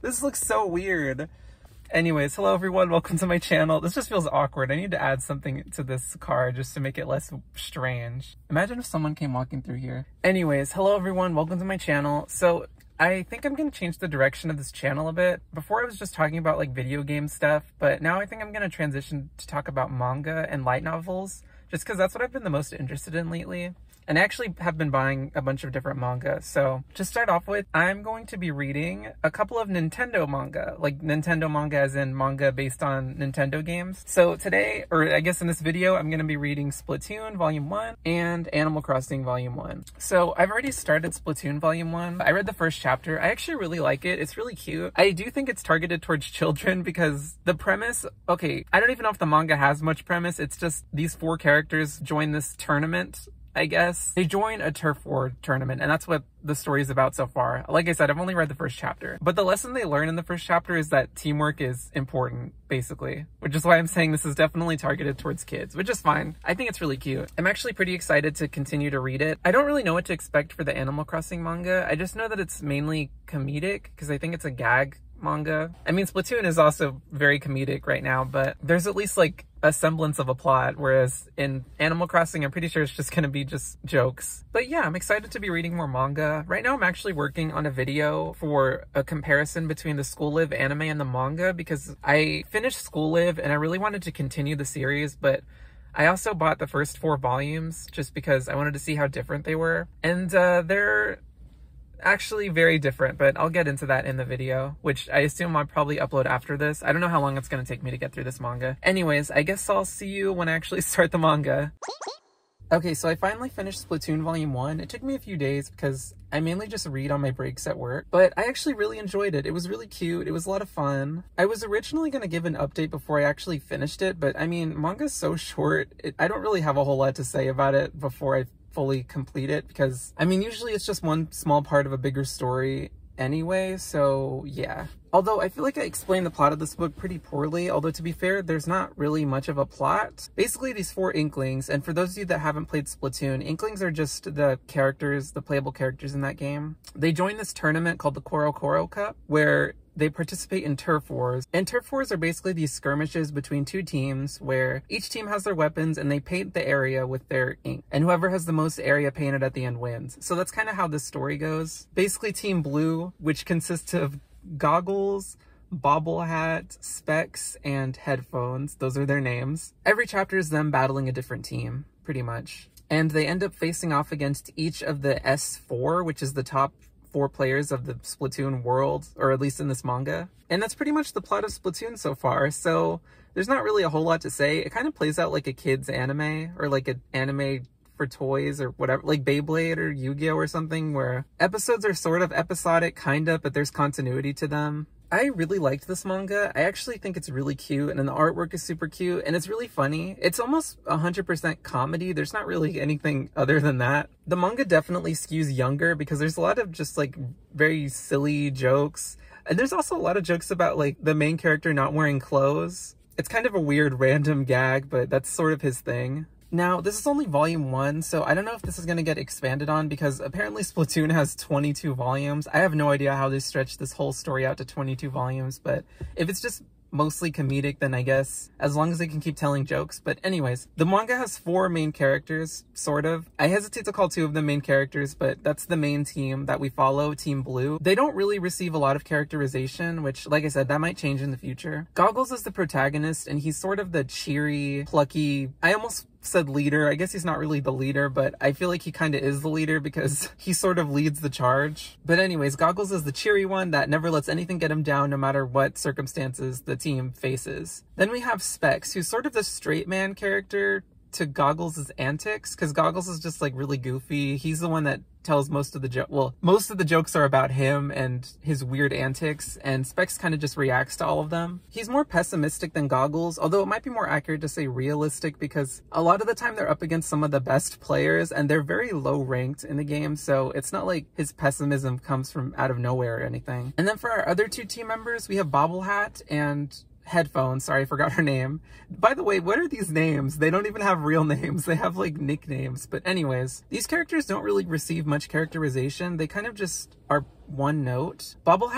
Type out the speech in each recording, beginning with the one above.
This looks so weird. Anyways, hello everyone, welcome to my channel. This just feels awkward. I need to add something to this card just to make it less strange. Imagine if someone came walking through here. Anyways, hello everyone, welcome to my channel. So I think I'm going to change the direction of this channel a bit. Before I was just talking about like video game stuff, but now I think I'm going to transition to talk about manga and light novels, just because that's what I've been the most interested in lately. And I actually have been buying a bunch of different manga. So to start off with, I'm going to be reading a couple of Nintendo manga, like Nintendo manga as in manga based on Nintendo games. So today, or I guess in this video, I'm going to be reading Splatoon Volume 1 and Animal Crossing Volume 1. So I've already started Splatoon Volume 1. I read the first chapter. I actually really like it. It's really cute. I do think it's targeted towards children because the premise, okay, I don't even know if the manga has much premise. It's just these four characters join this tournament, I guess. They join a turf war tournament, and that's what the story is about so far. Like I said, I've only read the first chapter, but the lesson they learn in the first chapter is that teamwork is important, basically, which is why I'm saying this is definitely targeted towards kids, which is fine. I think it's really cute. I'm actually pretty excited to continue to read it. I don't really know what to expect for the Animal Crossing manga. I just know that it's mainly comedic because I think it's a gag manga. I mean, Splatoon is also very comedic right now, but there's at least like a semblance of a plot, whereas in Animal Crossing, I'm pretty sure it's just gonna be just jokes. But yeah, I'm excited to be reading more manga. Right now, I'm actually working on a video for a comparison between the School Live anime and the manga because I finished School Live and I really wanted to continue the series, but I also bought the first 4 volumes just because I wanted to see how different they were. And they're actually very different, but I'll get into that in the video, which I assume I'll probably upload after this. I don't know how long it's going to take me to get through this manga. Anyways, I guess I'll see you when I actually start the manga. Okay, so I finally finished Splatoon Volume 1. It took me a few days because I mainly just read on my breaks at work, but I actually really enjoyed it. It was really cute. It was a lot of fun. I was originally going to give an update before I actually finished it, but I mean, manga's so short. I don't really have a whole lot to say about it before I fully complete it because, I mean, usually it's just one small part of a bigger story anyway, so yeah. Although I feel like I explained the plot of this book pretty poorly, although to be fair, there's not really much of a plot. Basically, these 4 Inklings, and for those of you that haven't played Splatoon, Inklings are just the characters, the playable characters in that game. They join this tournament called the Koro Koro Cup, where they participate in turf wars. And turf wars are basically these skirmishes between 2 teams where each team has their weapons and they paint the area with their ink. And whoever has the most area painted at the end wins. So that's kind of how this story goes. Basically, Team Blue, which consists of Goggles, Bobble Hat, Specs, and Headphones. Those are their names. Every chapter is them battling a different team, pretty much. And they end up facing off against each of the S4, which is the top 4 players of the Splatoon world, or at least in this manga. And that's pretty much the plot of Splatoon so far, so there's not really a whole lot to say. It kind of plays out like a kid's anime, or like an anime for toys or whatever, like Beyblade or Yu-Gi-Oh or something, where episodes are sort of episodic, kinda, but there's continuity to them. I really liked this manga. I actually think it's really cute, and then the artwork is super cute, and it's really funny. It's almost 100% comedy. There's not really anything other than that. The manga definitely skews younger because there's a lot of just like very silly jokes. And there's also a lot of jokes about like the main character not wearing clothes. It's kind of a weird random gag, but that's sort of his thing. Now, this is only volume 1, so I don't know if this is going to get expanded on because apparently Splatoon has 22 volumes. I have no idea how they stretched this whole story out to 22 volumes, but if it's just mostly comedic, then I guess, as long as they can keep telling jokes. But anyways, the manga has 4 main characters, sort of. I hesitate to call 2 of them main characters, but that's the main team that we follow, Team Blue. They don't really receive a lot of characterization, which, like I said, that might change in the future. Goggles is the protagonist, and he's sort of the cheery, plucky, I almost said leader. I guess he's not really the leader, but I feel like he kind of is the leader because he sort of leads the charge. But anyways, Goggles is the cheery one that never lets anything get him down no matter what circumstances the team faces. Then we have Specs, who's sort of the straight man character to Goggles' antics, because Goggles is just like really goofy. He's the one that tells most of the jokes. Well, most of the jokes are about him and his weird antics, and Specs kind of just reacts to all of them. He's more pessimistic than Goggles, although it might be more accurate to say realistic because a lot of the time they're up against some of the best players and they're very low ranked in the game, so it's not like his pessimism comes from out of nowhere or anything. And then for our other 2 team members, we have Bobble Hat and Headphones. Sorry, I forgot her name. By the way, what are these names? They don't even have real names. They have like nicknames. But anyways, these characters don't really receive much characterization. They kind of just are one note. Bobble,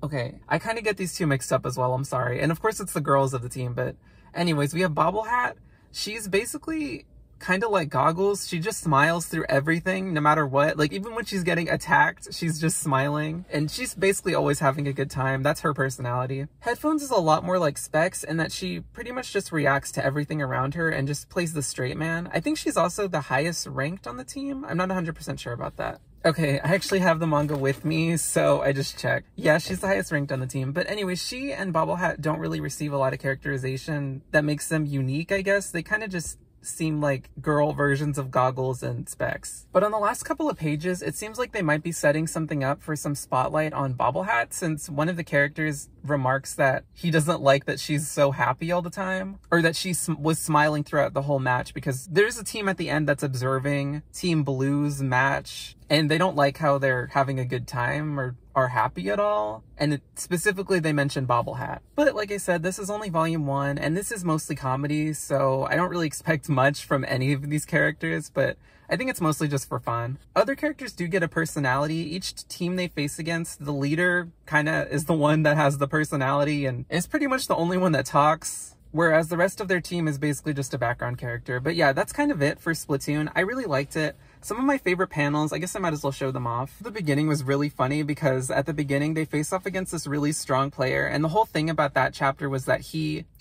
Okay, I kind of get these two mixed up as well, I'm sorry. And of course it's the girls of the team, but anyways, we have Bobblehat. She's basically kind of like Goggles. She just smiles through everything, no matter what. Like, even when she's getting attacked, she's just smiling. And she's basically always having a good time. That's her personality. Headphones is a lot more like Specs in that she pretty much just reacts to everything around her and just plays the straight man. I think she's also the highest ranked on the team. I'm not 100% sure about that. Okay, I actually have the manga with me, so I just checked. Yeah, she's the highest ranked on the team. But anyway, she and Bobblehat don't really receive a lot of characterization that makes them unique, I guess. They kind of just seem like girl versions of Goggles and Specs. But on the last couple of pages, it seems like they might be setting something up for some spotlight on Bobblehat, since one of the characters remarks that he doesn't like that she's so happy all the time, or that she was smiling throughout the whole match, because there's a team at the end that's observing Team Blue's match, and they don't like how they're having a good time or are happy at all. And specifically, they mentioned Bobblehat. But like I said, this is only volume 1, and this is mostly comedy, so I don't really expect much from any of these characters, but I think it's mostly just for fun. Other characters do get a personality. Each team they face against, the leader kind of is the one that has the personality and is pretty much the only one that talks, whereas the rest of their team is basically just a background character. But yeah, that's kind of it for Splatoon. I really liked it. Some of my favorite panels, I guess I might as well show them off. The beginning was really funny because at the beginning they face off against this really strong player, and the whole thing about that chapter was that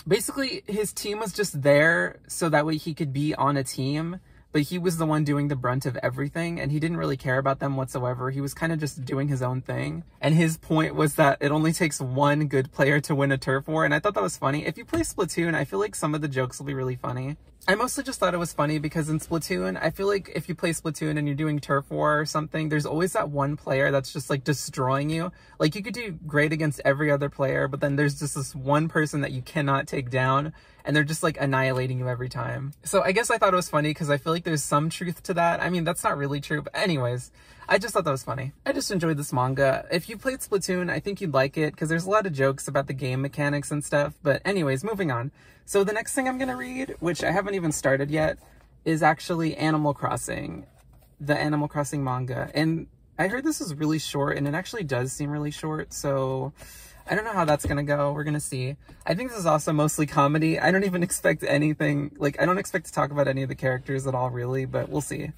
basically his team was just there so that way he could be on a team, but he was the one doing the brunt of everything, and he didn't really care about them whatsoever. He was kind of just doing his own thing. And his point was that it only takes one good player to win a turf war, and I thought that was funny. If you play Splatoon, I feel like some of the jokes will be really funny. I mostly just thought it was funny because in Splatoon, I feel like if you play Splatoon and you're doing turf war or something, there's always that one player that's just like destroying you. Like, you could do great against every other player, but then there's just this one person that you cannot take down, and they're just like annihilating you every time. So I guess I thought it was funny because I feel like there's some truth to that. I mean, that's not really true, but anyways, I just thought that was funny. I just enjoyed this manga. If you played Splatoon, I think you'd like it because there's a lot of jokes about the game mechanics and stuff. But anyways, moving on. So the next thing I'm going to read, which I haven't even started yet, is actually Animal Crossing, the Animal Crossing manga. And I heard this is really short, and it actually does seem really short, so I don't know how that's gonna go. We're gonna see. I think this is also mostly comedy. I don't even expect anything, like, I don't expect to talk about any of the characters at all, really, but we'll see.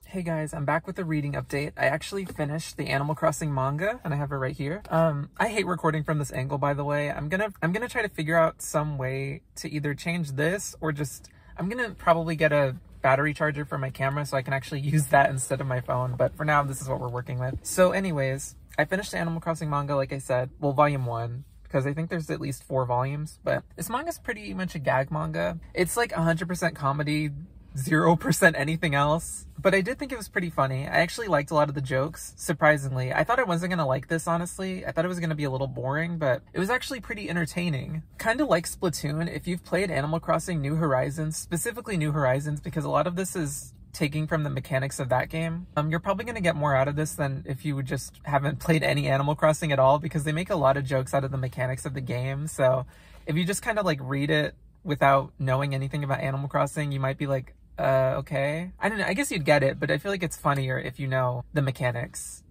Hey guys, I'm back with a reading update. I actually finished the Animal Crossing manga, and I have it right here. I hate recording from this angle, by the way. I'm gonna try to figure out some way to either change this or just, I'm gonna probably get a battery charger for my camera so I can actually use that instead of my phone, but for now, this is what we're working with. So anyways, I finished the Animal Crossing manga, like I said, well, volume 1, because I think there's at least 4 volumes, but this manga's pretty much a gag manga. It's like 100% comedy, 0% anything else, but I did think it was pretty funny. I actually liked a lot of the jokes, surprisingly. I thought I wasn't gonna like this, honestly. I thought it was gonna be a little boring, but it was actually pretty entertaining. Kind of like Splatoon, if you've played Animal Crossing New Horizons, specifically New Horizons, because a lot of this is taking from the mechanics of that game, you're probably going to get more out of this than if you just haven't played any Animal Crossing at all, because they make a lot of jokes out of the mechanics of the game. So if you just kind of like read it without knowing anything about Animal Crossing, you might be like, okay. I don't know, I guess you'd get it, but I feel like it's funnier if you know the mechanics.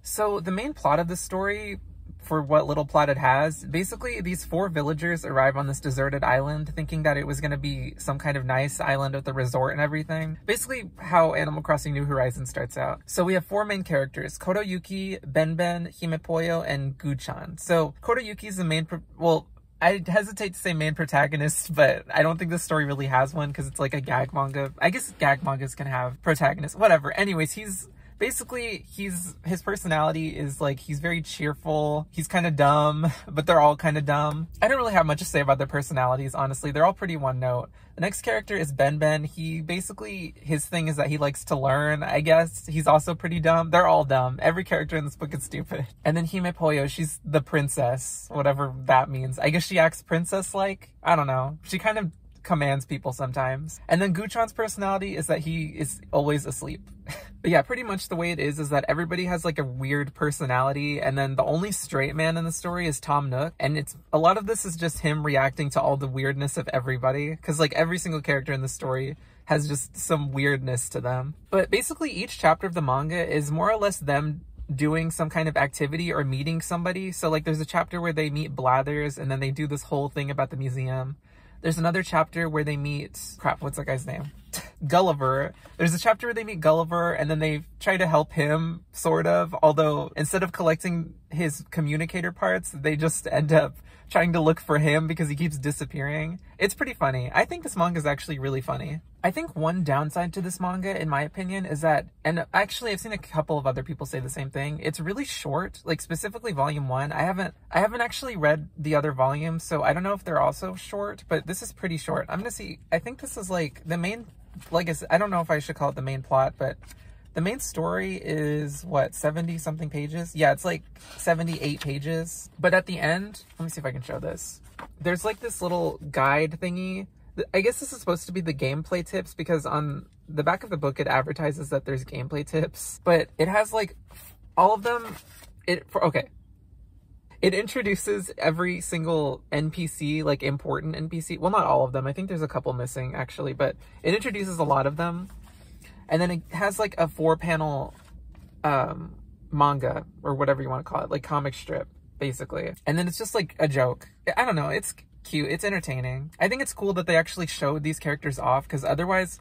So the main plot of the story, for what little plot it has, basically these 4 villagers arrive on this deserted island thinking that it was going to be some kind of nice island with a resort and everything. Basically how Animal Crossing New Horizons starts out. So we have 4 main characters: Kotoyuki, Benben, Himepoyo, and Guchan. So Kotoyuki is the main, I hesitate to say main protagonist, but I don't think this story really has one because it's like a gag manga. I guess gag mangas can have protagonists, whatever. Anyways, his personality is like, he's very cheerful. He's kind of dumb, but they're all kind of dumb. I don't really have much to say about their personalities, honestly. They're all pretty one note. The next character is Benben. His thing is that he likes to learn, I guess. He's also pretty dumb. They're all dumb. Every character in this book is stupid. And then Himepoyo, she's the princess, whatever that means. I guess she acts princess-like. I don't know. She kind of commands people sometimes. And then Guchan's personality is that he is always asleep. But yeah, pretty much the way it is that everybody has like a weird personality, and then the only straight man in the story is Tom Nook, and a lot of this is just him reacting to all the weirdness of everybody, because like every single character in the story has just some weirdness to them. But basically each chapter of the manga is more or less them doing some kind of activity or meeting somebody. So like there's a chapter where they meet Blathers and then they do this whole thing about the museum. There's another chapter where they meet, crap, what's that guy's name? Gulliver. There's a chapter where they meet Gulliver and then they try to help him, sort of. Although instead of collecting his communicator parts, they just end up trying to look for him because he keeps disappearing. It's pretty funny. I think this manga is actually really funny. I think one downside to this manga, in my opinion, is that, and actually I've seen a couple of other people say the same thing, it's really short, like specifically volume 1. I haven't actually read the other volumes, so I don't know if they're also short, but this is pretty short. I'm gonna see, I think this is like the main, like I don't know if I should call it the main plot, but the main story is what, 70 something pages? Yeah, it's like 78 pages. But at the end, let me see if I can show this. There's like this little guide thingy. I guess this is supposed to be the gameplay tips because on the back of the book it advertises that there's gameplay tips, but it has like all of them. It introduces every single NPC, like important NPC. Well, not all of them. I think there's a couple missing actually, but it introduces a lot of them. And then it has like a 4-panel manga or whatever you want to call it, like comic strip basically. And then it's just like a joke. I don't know. It's cute. It's entertaining. I think it's cool that they actually showed these characters off because otherwise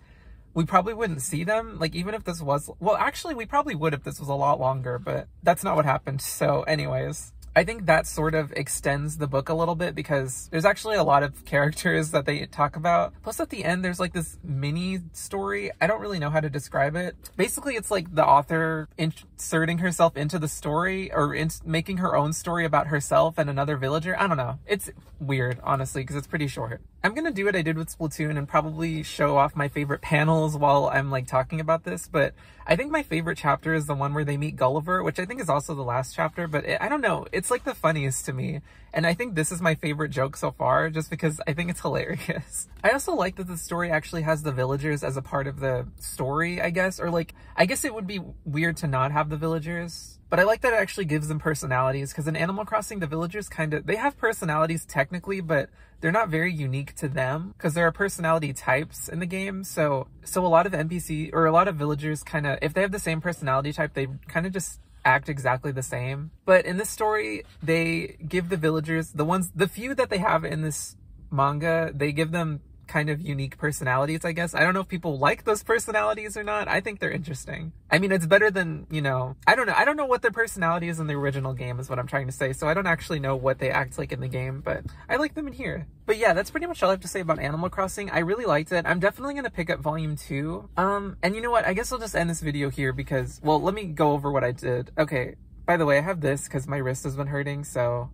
we probably wouldn't see them. Like even if this was, well, actually we probably would if this was a lot longer, but that's not what happened. So anyways, I think that sort of extends the book a little bit because there's actually a lot of characters that they talk about. Plus at the end, there's like this mini story. I don't really know how to describe it. Basically, it's like the author inserting herself into the story or making her own story about herself and another villager. I don't know. It's weird, honestly, because it's pretty short. I'm going to do what I did with Splatoon and probably show off my favorite panels while I'm like talking about this. But I think my favorite chapter is the one where they meet Gulliver, which I think is also the last chapter. But I don't know. It's like the funniest to me. And I think this is my favorite joke so far just because I think it's hilarious. I also like that the story actually has the villagers as a part of the story, I guess. Or like, I guess it would be weird to not have the villagers. But I like that it actually gives them personalities because in Animal Crossing, the villagers they have personalities technically, but they're not very unique to them because there are personality types in the game. So a lot of NPC or a lot of villagers kind of, if they have the same personality type, they kind of just act exactly the same. But in this story, they give the villagers, the few that they have in this manga, they give them kind of unique personalities, I guess. I don't know if people like those personalities or not. I think they're interesting. I mean, it's better than, you know, I don't know what their personality is in the original game is what I'm trying to say. So I don't actually know what they act like in the game, but I like them in here. But yeah, that's pretty much all I have to say about Animal Crossing. I really liked it. I'm definitely going to pick up volume 2. And you know what? I guess I'll just end this video here because, well, let me go over what I did. Okay. By the way, I have this because my wrist has been hurting, so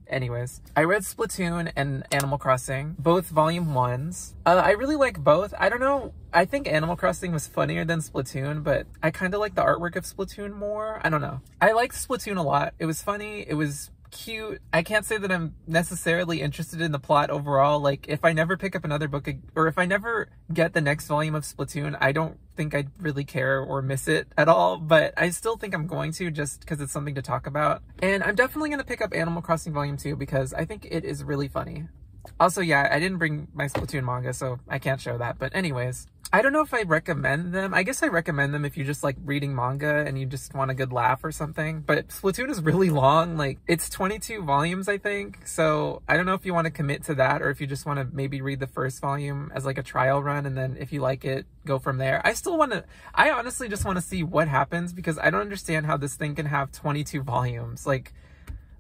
anyways, I read Splatoon and Animal Crossing, both volume 1s. I really like both. I don't know. I think Animal Crossing was funnier than Splatoon, but I kind of like the artwork of Splatoon more. I don't know. I liked Splatoon a lot. It was funny. It was cute. I can't say that I'm necessarily interested in the plot overall. Like, if I never pick up another book, or if I never get the next volume of Splatoon, I don't think I'd really care or miss it at all, but I still think I'm going to just because it's something to talk about. And I'm definitely going to pick up Animal Crossing Volume 2 because I think it is really funny. Also, yeah, I didn't bring my Splatoon manga, so I can't show that. But anyways, I don't know if I recommend them. I guess I recommend them if you just like reading manga and you just want a good laugh or something. But Splatoon is really long. Like, it's 22 volumes, I think. So I don't know if you want to commit to that or if you just want to maybe read the first volume as like a trial run. And then if you like it, go from there. I honestly just want to see what happens because I don't understand how this thing can have 22 volumes. Like,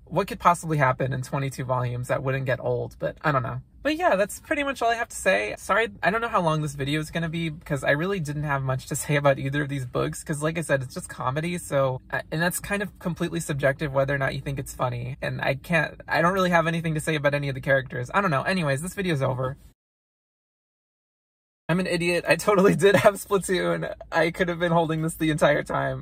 what could possibly happen in 22 volumes that wouldn't get old? But I don't know. But yeah, that's pretty much all I have to say. Sorry, I don't know how long this video is going to be because I really didn't have much to say about either of these books because like I said, it's just comedy. So, and that's kind of completely subjective whether or not you think it's funny. And I don't really have anything to say about any of the characters. I don't know. Anyways, this video's over. I'm an idiot. I totally did have Splatoon. I could have been holding this the entire time.